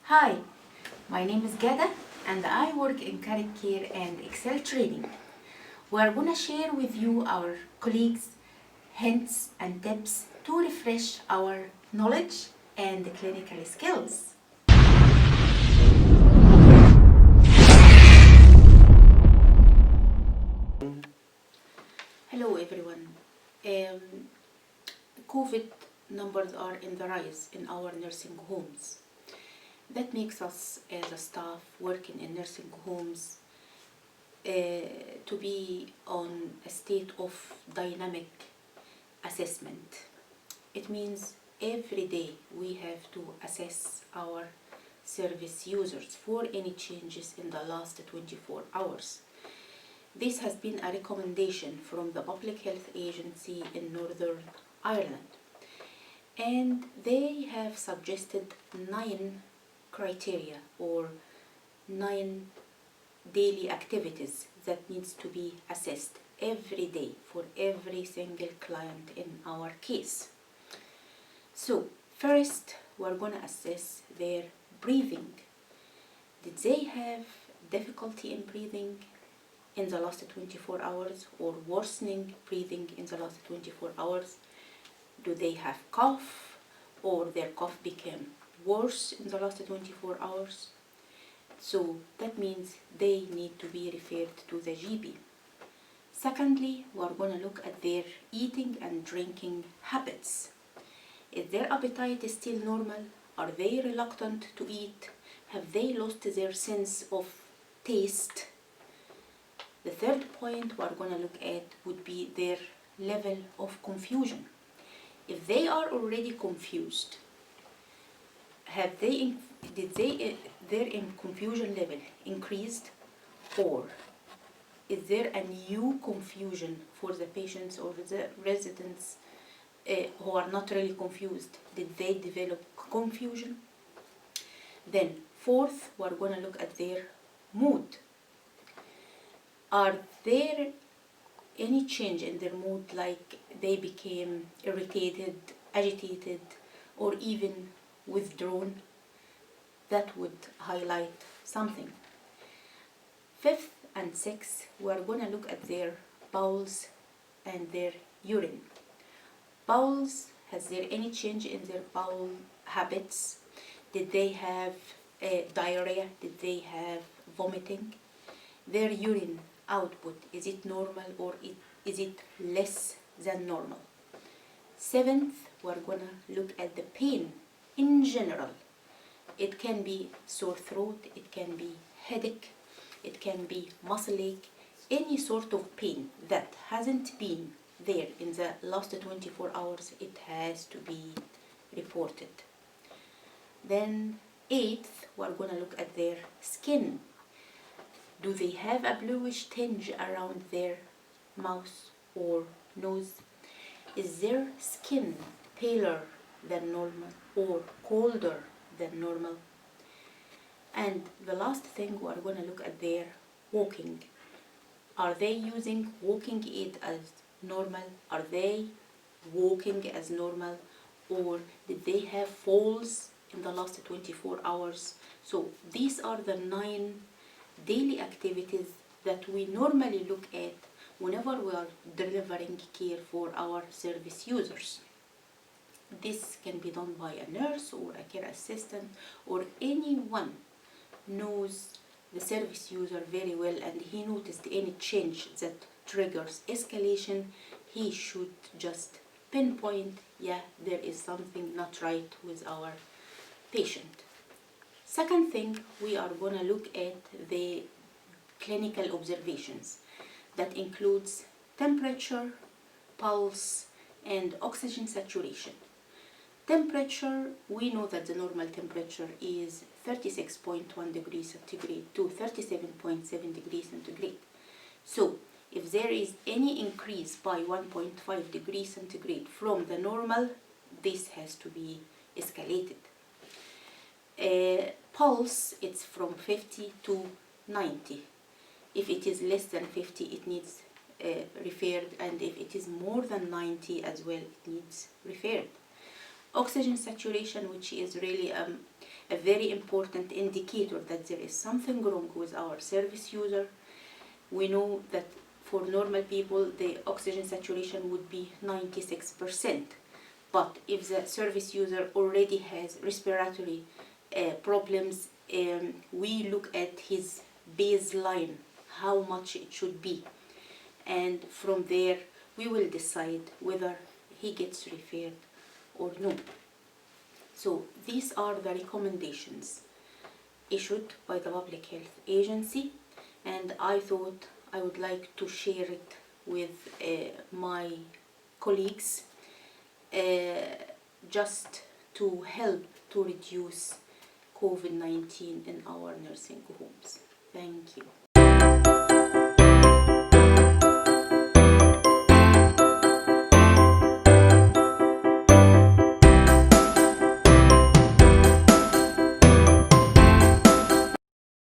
Hi, my name is Gada and I work in Carrot Care and Excel training. We are going to share with you our colleagues' hints and tips to refresh our knowledge and clinical skills. Hello everyone. COVID numbers are in the rise in our nursing homes. That makes us as a staff working in nursing homes to be on a state of dynamic assessment. It means every day we have to assess our service users for any changes in the last 24 hours. This has been a recommendation from the Public Health Agency in Northern Ireland, and they have suggested 9 criteria or 9 daily activities that needs to be assessed every day for every single client in our case. So first we're going to assess their breathing. Did they have difficulty in breathing in the last 24 hours or worsening breathing in the last 24 hours? Do they have cough or their cough became worse in the last 24 hours? So that means they need to be referred to the GP. Secondly, we are going to look at their eating and drinking habits. Is their appetite still normal? Are they reluctant to eat? Have they lost their sense of taste? The third point we are going to look at would be their level of confusion. If they are already confused, their confusion level increased, or is there a new confusion for the patients or the residents who are not really confused? Did they develop confusion? Then fourth, we're going to look at their mood. Are there any change in their mood, like they became irritated, agitated, or even withdrawn? That would highlight something. Fifth and sixth, we are going to look at their bowels and their urine. Bowels, has there any change in their bowel habits? Did they have diarrhea? Did they have vomiting? Their urine output, is it normal or is it less than normal? Seventh, we're going to look at the pain in general. It can be sore throat, it can be headache, it can be muscle ache, any sort of pain that hasn't been there in the last 24 hours, it has to be reported. Then eighth, we're going to look at their skin. Do they have a bluish tinge around their mouth or nose? Is their skin paler than normal or colder than normal? And the last thing, we are going to look at their walking. Are they using walking aid as normal? Are they walking as normal? Or did they have falls in the last 24 hours? So these are the 9 daily activities that we normally look at whenever we are delivering care for our service users. This can be done by a nurse or a care assistant, or anyone knows the service user very well and he noticed any change that triggers escalation. He should just pinpoint, yeah, there is something not right with our patient. Second thing, we are going to look at the clinical observations. That includes temperature, pulse, and oxygen saturation. Temperature, we know that the normal temperature is 36.1 degrees centigrade to 37.7 degrees centigrade. So if there is any increase by 1.5 degrees centigrade from the normal, this has to be escalated. Pulse, it's from 50 to 90. If it is less than 50, it needs referred, and if it is more than 90 as well, it needs referred. Oxygen saturation, which is really a very important indicator that there is something wrong with our service user. We know that for normal people the oxygen saturation would be 96%, but if the service user already has respiratory problems, we look at his baseline, how much it should be, and from there we will decide whether he gets referred or no. So these are the recommendations issued by the Public Health Agency, and I thought I would like to share it with my colleagues just to help to reduce COVID-19 in our nursing homes. Thank you.